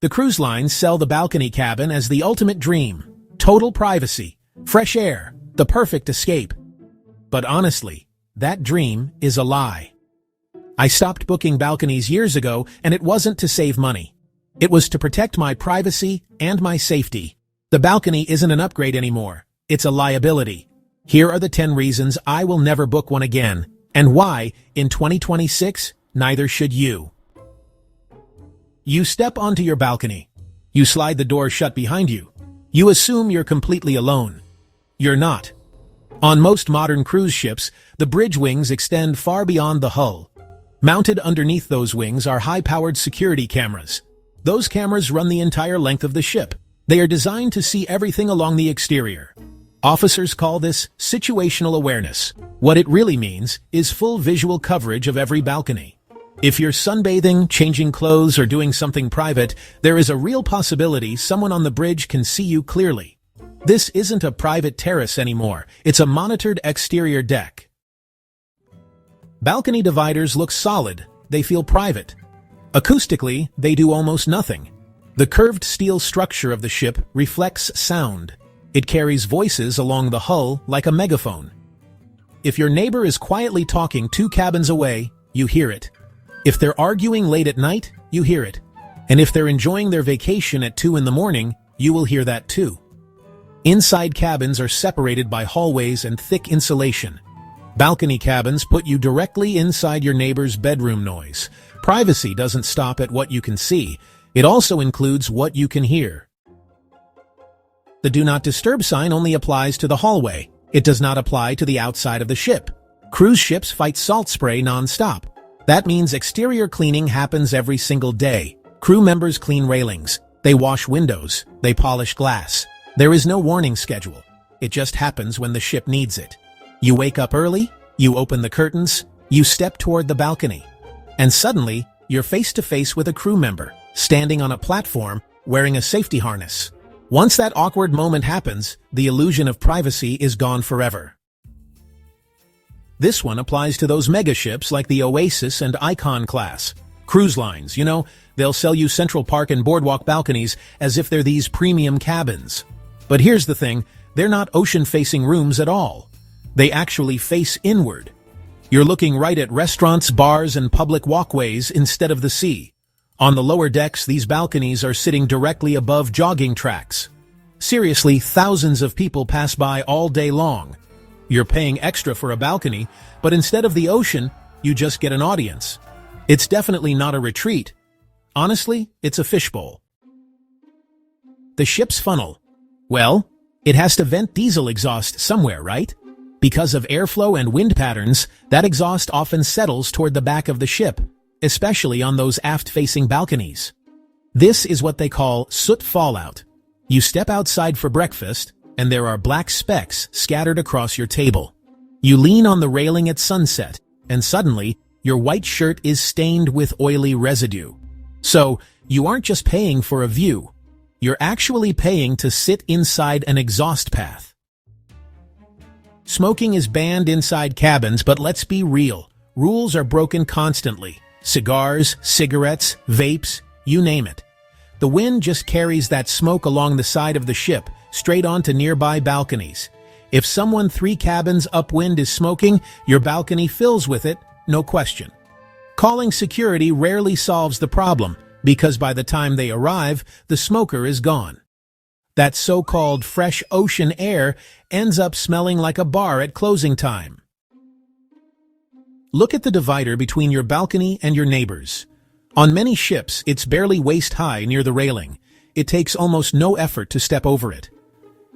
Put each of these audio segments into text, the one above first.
The cruise lines sell the balcony cabin as the ultimate dream. Total privacy, fresh air, the perfect escape. But honestly, that dream is a lie. I stopped booking balconies years ago, and it wasn't to save money. It was to protect my privacy and my safety. The balcony isn't an upgrade anymore. It's a liability. Here are the 10 reasons I will never book one again, and why, in 2026, neither should you. You step onto your balcony. You slide the door shut behind you. You assume you're completely alone. You're not. On most modern cruise ships, the bridge wings extend far beyond the hull. Mounted underneath those wings are high-powered security cameras. Those cameras run the entire length of the ship. They are designed to see everything along the exterior. Officers call this situational awareness. What it really means is full visual coverage of every balcony. If you're sunbathing, changing clothes, or doing something private, there is a real possibility someone on the bridge can see you clearly. This isn't a private terrace anymore. It's a monitored exterior deck. Balcony dividers look solid. They feel private. Acoustically, they do almost nothing. The curved steel structure of the ship reflects sound. It carries voices along the hull like a megaphone. If your neighbor is quietly talking 2 cabins away, you hear it. If they're arguing late at night, you hear it. And if they're enjoying their vacation at 2 in the morning, you will hear that too. Inside cabins are separated by hallways and thick insulation. Balcony cabins put you directly inside your neighbor's bedroom noise. Privacy doesn't stop at what you can see. It also includes what you can hear. The Do Not Disturb sign only applies to the hallway. It does not apply to the outside of the ship. Cruise ships fight salt spray non-stop. That means exterior cleaning happens every single day. Crew members clean railings. They wash windows. They polish glass. There is no warning schedule. It just happens when the ship needs it. You wake up early, you open the curtains, you step toward the balcony, and suddenly you're face to face with a crew member, standing on a platform, wearing a safety harness. Once that awkward moment happens, the illusion of privacy is gone forever. This one applies to those megaships like the Oasis and Icon class. Cruise lines, they'll sell you Central Park and Boardwalk balconies as if they're these premium cabins. But here's the thing, they're not ocean-facing rooms at all. They actually face inward. You're looking right at restaurants, bars, and public walkways instead of the sea. On the lower decks, these balconies are sitting directly above jogging tracks. Seriously, thousands of people pass by all day long. You're paying extra for a balcony, but instead of the ocean, you just get an audience. It's definitely not a retreat. Honestly, it's a fishbowl. The ship's funnel. Well, it has to vent diesel exhaust somewhere, right? Because of airflow and wind patterns, that exhaust often settles toward the back of the ship, especially on those aft-facing balconies. This is what they call soot fallout. You step outside for breakfast, and there are black specks scattered across your table. You lean on the railing at sunset, and suddenly, your white shirt is stained with oily residue. So, you aren't just paying for a view. You're actually paying to sit inside an exhaust path. Smoking is banned inside cabins, but let's be real. Rules are broken constantly. Cigars, cigarettes, vapes, you name it. The wind just carries that smoke along the side of the ship, straight onto nearby balconies. If someone 3 cabins upwind is smoking, your balcony fills with it, no question. Calling security rarely solves the problem, because by the time they arrive, the smoker is gone. That so-called fresh ocean air ends up smelling like a bar at closing time. Look at the divider between your balcony and your neighbors. On many ships, it's barely waist-high near the railing. It takes almost no effort to step over it.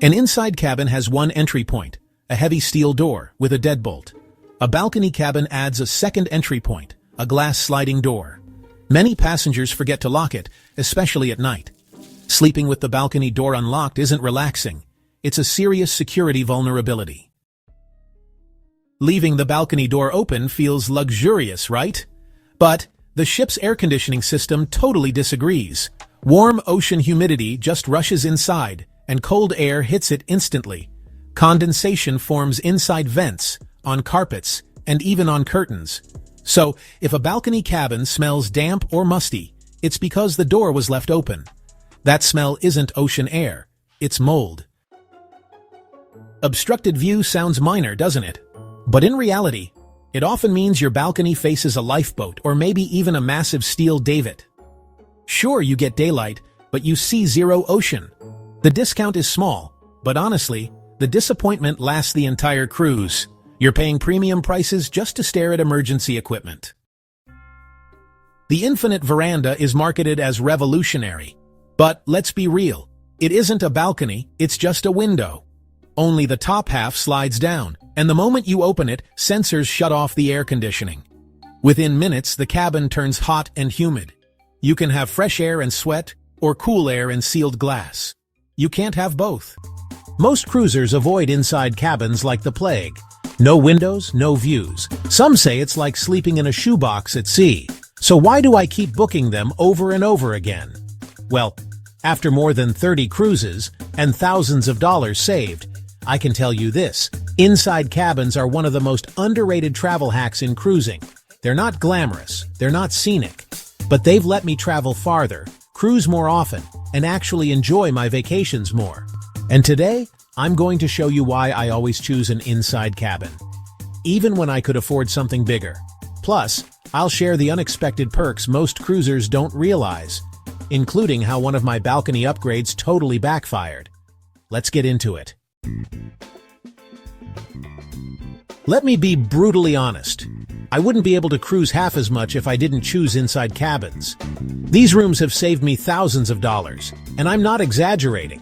An inside cabin has one entry point, a heavy steel door with a deadbolt. A balcony cabin adds a second entry point, a glass sliding door. Many passengers forget to lock it, especially at night. Sleeping with the balcony door unlocked isn't relaxing. It's a serious security vulnerability. Leaving the balcony door open feels luxurious, right? But the ship's air conditioning system totally disagrees. Warm ocean humidity just rushes inside, and cold air hits it instantly. Condensation forms inside vents, on carpets, and even on curtains. So, if a balcony cabin smells damp or musty, It's because the door was left open. That smell isn't ocean air, it's mold. Obstructed view sounds minor, doesn't it? But in reality, it often means your balcony faces a lifeboat or maybe even a massive steel davit. Sure, you get daylight, but you see zero ocean. The discount is small, but honestly, the disappointment lasts the entire cruise. You're paying premium prices just to stare at emergency equipment. The infinite veranda is marketed as revolutionary. But let's be real, it isn't a balcony, it's just a window. Only the top half slides down, and the moment you open it, sensors shut off the air conditioning. Within minutes, the cabin turns hot and humid. You can have fresh air and sweat, or cool air and sealed glass. You can't have both. Most cruisers avoid inside cabins like the plague. No windows, no views. Some say it's like sleeping in a shoebox at sea. So why do I keep booking them over and over again? Well, after more than 30 cruises and thousands of dollars saved, I can tell you this: inside cabins are one of the most underrated travel hacks in cruising. They're not glamorous, they're not scenic, but they've let me travel farther, cruise more often, and actually enjoy my vacations more. And today, I'm going to show you why I always choose an inside cabin, even when I could afford something bigger. Plus, I'll share the unexpected perks most cruisers don't realize, including how one of my balcony upgrades totally backfired. Let's get into it. Let me be brutally honest. I wouldn't be able to cruise half as much if I didn't choose inside cabins. These rooms have saved me thousands of dollars, and I'm not exaggerating.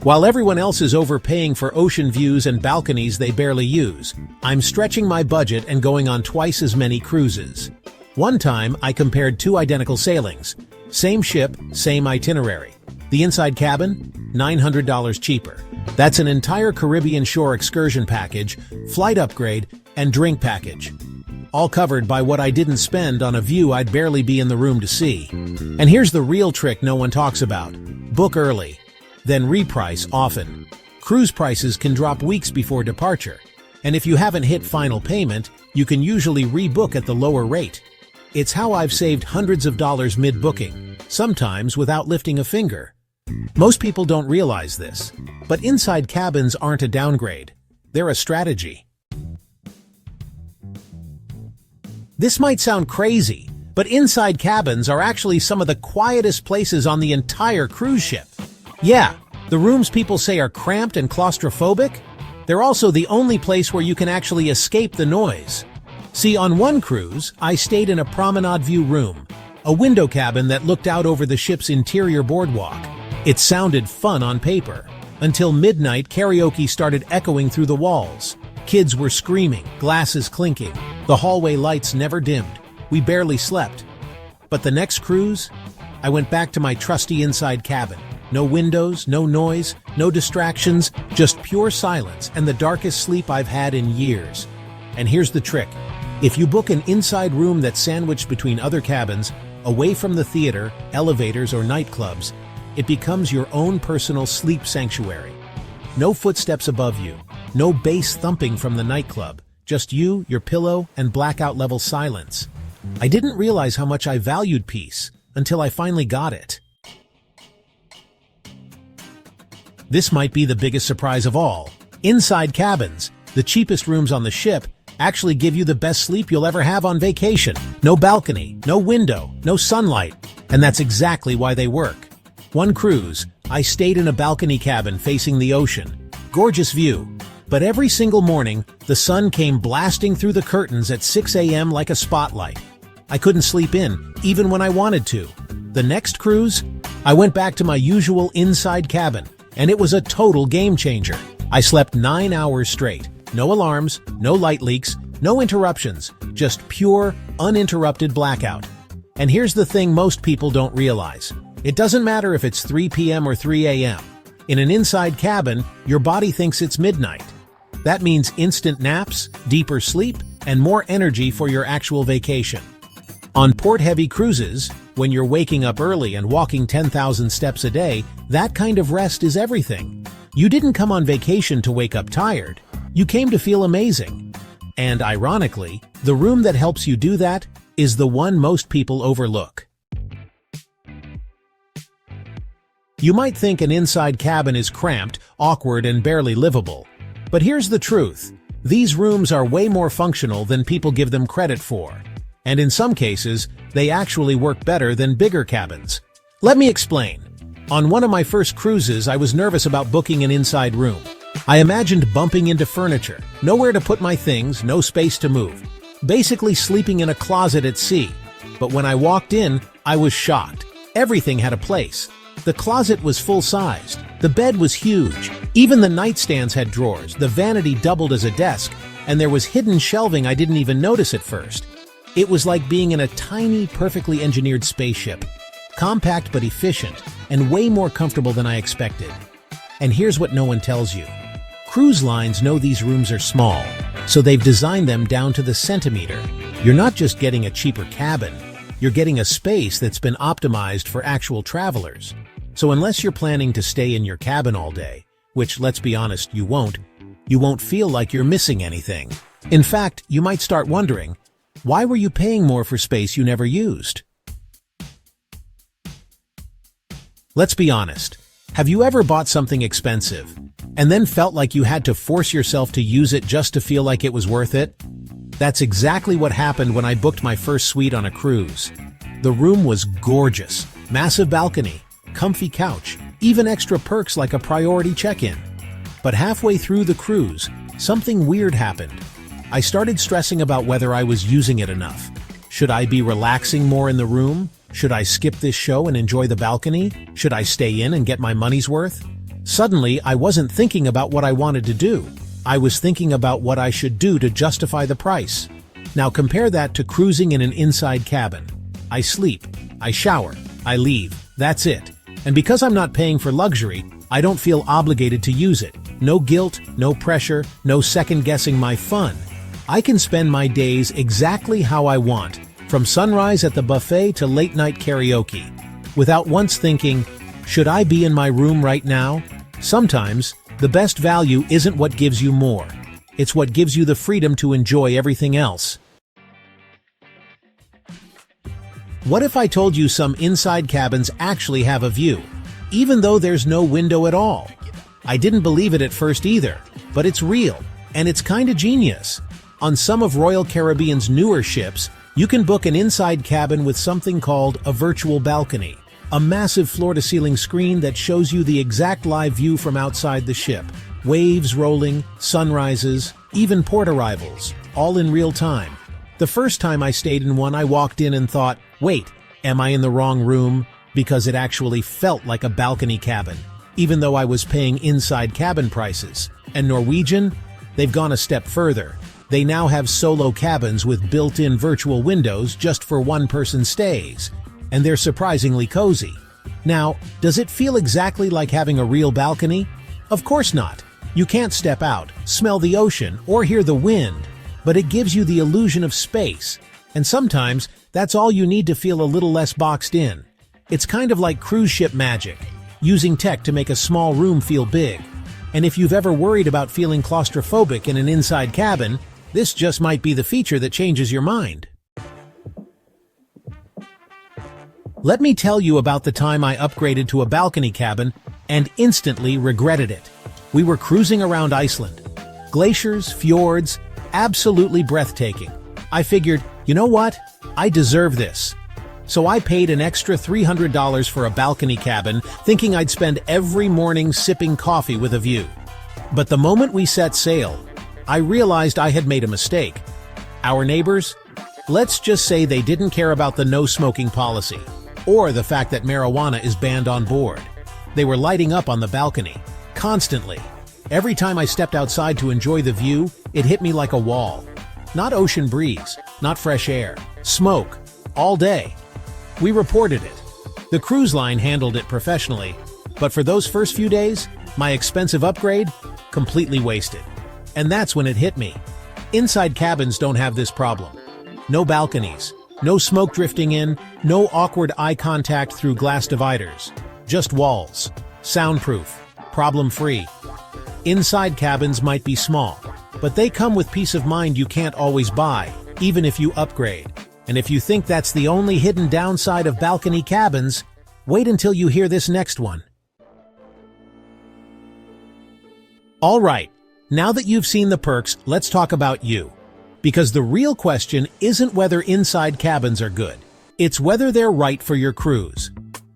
While everyone else is overpaying for ocean views and balconies they barely use, I'm stretching my budget and going on twice as many cruises. One time, I compared two identical sailings. Same ship, same itinerary. The inside cabin, $900 cheaper. That's an entire Caribbean shore excursion package, flight upgrade, and drink package. All covered by what I didn't spend on a view I'd barely be in the room to see. And here's the real trick no one talks about. Book early, then reprice often. Cruise prices can drop weeks before departure, and if you haven't hit final payment, you can usually rebook at the lower rate. It's how I've saved hundreds of dollars mid-booking, sometimes without lifting a finger. Most people don't realize this, but inside cabins aren't a downgrade. They're a strategy. This might sound crazy, but inside cabins are actually some of the quietest places on the entire cruise ship. Yeah, the rooms people say are cramped and claustrophobic, they're also the only place where you can actually escape the noise. See, on one cruise, I stayed in a promenade view room, a window cabin that looked out over the ship's interior boardwalk. It sounded fun on paper, until midnight karaoke started echoing through the walls. Kids were screaming, glasses clinking, the hallway lights never dimmed. We barely slept. But the next cruise, I went back to my trusty inside cabin. No windows, no noise, no distractions, just pure silence and the darkest sleep I've had in years. And here's the trick. If you book an inside room that's sandwiched between other cabins, away from the theater, elevators, or nightclubs, it becomes your own personal sleep sanctuary. No footsteps above you, no bass thumping from the nightclub, just you, your pillow, and blackout-level silence. I didn't realize how much I valued peace until I finally got it. This might be the biggest surprise of all. Inside cabins, the cheapest rooms on the ship, actually give you the best sleep you'll ever have on vacation. No balcony, no window, no sunlight, and that's exactly why they work. One cruise, I stayed in a balcony cabin facing the ocean. Gorgeous view. But every single morning, the sun came blasting through the curtains at 6 a.m. like a spotlight. I couldn't sleep in, even when I wanted to. The next cruise, I went back to my usual inside cabin, and it was a total game changer. I slept 9 hours straight. No alarms, no light leaks, no interruptions, just pure, uninterrupted blackout. And here's the thing most people don't realize. It doesn't matter if it's 3 p.m. or 3 a.m. In an inside cabin, your body thinks it's midnight. That means instant naps, deeper sleep, and more energy for your actual vacation. On port-heavy cruises, when you're waking up early and walking 10,000 steps a day, that kind of rest is everything. You didn't come on vacation to wake up tired. You came to feel amazing. And ironically, the room that helps you do that is the one most people overlook. You might think an inside cabin is cramped, awkward, and barely livable. But here's the truth. These rooms are way more functional than people give them credit for. And in some cases, they actually work better than bigger cabins. Let me explain. On one of my first cruises, I was nervous about booking an inside room. I imagined bumping into furniture, nowhere to put my things, no space to move. Basically sleeping in a closet at sea. But when I walked in, I was shocked. Everything had a place. The closet was full-sized. The bed was huge. Even the nightstands had drawers. The vanity doubled as a desk, and there was hidden shelving I didn't even notice at first. It was like being in a tiny, perfectly engineered spaceship. Compact but efficient, and way more comfortable than I expected. And here's what no one tells you. Cruise lines know these rooms are small, so they've designed them down to the centimeter. You're not just getting a cheaper cabin, you're getting a space that's been optimized for actual travelers. So unless you're planning to stay in your cabin all day, which, let's be honest, you won't feel like you're missing anything. In fact, you might start wondering, why were you paying more for space you never used? Let's be honest. Have you ever bought something expensive and then felt like you had to force yourself to use it just to feel like it was worth it? That's exactly what happened when I booked my first suite on a cruise. The room was gorgeous, massive balcony, comfy couch, even extra perks like a priority check-in. But halfway through the cruise, something weird happened. I started stressing about whether I was using it enough. Should I be relaxing more in the room? Should I skip this show and enjoy the balcony? Should I stay in and get my money's worth? Suddenly, I wasn't thinking about what I wanted to do. I was thinking about what I should do to justify the price. Now compare that to cruising in an inside cabin. I sleep, I shower, I leave. That's it. And because I'm not paying for luxury, I don't feel obligated to use it. No guilt, no pressure, no second-guessing my fun. I can spend my days exactly how I want, from sunrise at the buffet to late-night karaoke, without once thinking, should I be in my room right now? Sometimes, the best value isn't what gives you more. It's what gives you the freedom to enjoy everything else. What if I told you some inside cabins actually have a view, even though there's no window at all? I didn't believe it at first either, but it's real, and it's kinda genius. On some of Royal Caribbean's newer ships, you can book an inside cabin with something called a virtual balcony, a massive floor-to-ceiling screen that shows you the exact live view from outside the ship. Waves rolling, sunrises, even port arrivals, all in real time. The first time I stayed in one, I walked in and thought, wait, am I in the wrong room? Because it actually felt like a balcony cabin, even though I was paying inside cabin prices. And Norwegian? They've gone a step further. They now have solo cabins with built-in virtual windows just for one-person stays, and they're surprisingly cozy. Now, does it feel exactly like having a real balcony? Of course not. You can't step out, smell the ocean, or hear the wind, but it gives you the illusion of space, and sometimes that's all you need to feel a little less boxed in. It's kind of like cruise ship magic, using tech to make a small room feel big. And if you've ever worried about feeling claustrophobic in an inside cabin, this just might be the feature that changes your mind. Let me tell you about the time I upgraded to a balcony cabin and instantly regretted it. We were cruising around Iceland. Glaciers, fjords, absolutely breathtaking. I figured, you know what? I deserve this. So I paid an extra $300 for a balcony cabin, thinking I'd spend every morning sipping coffee with a view. But the moment we set sail, I realized I had made a mistake. Our neighbors? Let's just say they didn't care about the no-smoking policy, or the fact that marijuana is banned on board. They were lighting up on the balcony, constantly. Every time I stepped outside to enjoy the view, it hit me like a wall. Not ocean breeze, not fresh air, smoke, all day. We reported it. The cruise line handled it professionally, but for those first few days, my expensive upgrade, completely wasted. And that's when it hit me. Inside cabins don't have this problem. No balconies, no smoke drifting in, no awkward eye contact through glass dividers. Just walls. Soundproof. Problem-free. Inside cabins might be small, but they come with peace of mind you can't always buy, even if you upgrade. And if you think that's the only hidden downside of balcony cabins, wait until you hear this next one. All right, now that you've seen the perks, let's talk about you. Because the real question isn't whether inside cabins are good. It's whether they're right for your cruise.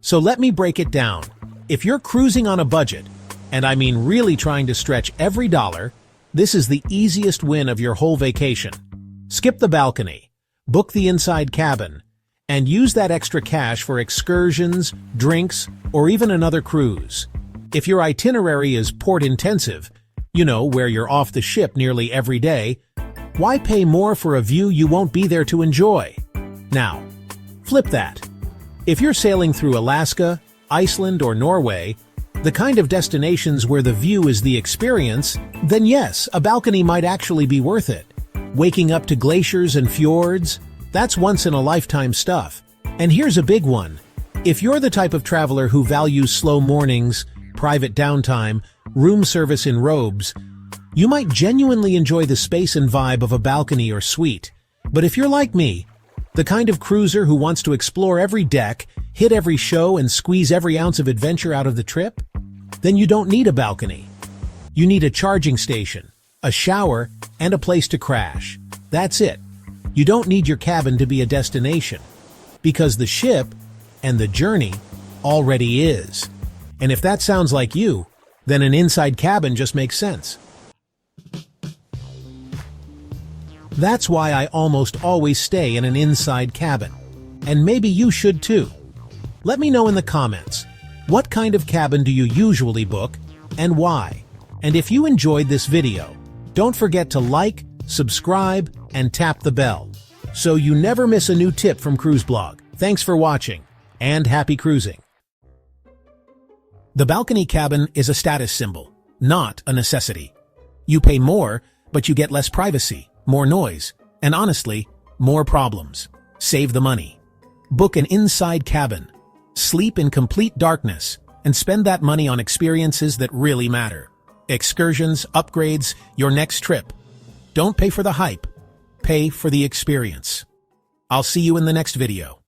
So let me break it down. If you're cruising on a budget, and I mean really trying to stretch every dollar, this is the easiest win of your whole vacation. Skip the balcony, book the inside cabin, and use that extra cash for excursions, drinks, or even another cruise. If your itinerary is port-intensive, where you're off the ship nearly every day, why pay more for a view you won't be there to enjoy? Now, flip that. If you're sailing through Alaska, Iceland, or Norway, the kind of destinations where the view is the experience, then yes, a balcony might actually be worth it. Waking up to glaciers and fjords, that's once-in-a-lifetime stuff. And here's a big one. If you're the type of traveler who values slow mornings, private downtime, room service in robes, you might genuinely enjoy the space and vibe of a balcony or suite. But if you're like me, the kind of cruiser who wants to explore every deck, hit every show, and squeeze every ounce of adventure out of the trip, then you don't need a balcony. You need a charging station, a shower, and a place to crash. That's it. You don't need your cabin to be a destination, because the ship and the journey already is. And if that sounds like you, then an inside cabin just makes sense. That's why I almost always stay in an inside cabin. And maybe you should too. Let me know in the comments, what kind of cabin do you usually book and why? And if you enjoyed this video, don't forget to like, subscribe, and tap the bell, so you never miss a new tip from Cruise Blog. Thanks for watching, and happy cruising. The balcony cabin is a status symbol, not a necessity. You pay more, but you get less privacy, more noise, and honestly, more problems. Save the money. Book an inside cabin, sleep in complete darkness, and spend that money on experiences that really matter. Excursions, upgrades, your next trip. Don't pay for the hype. Pay for the experience. I'll see you in the next video.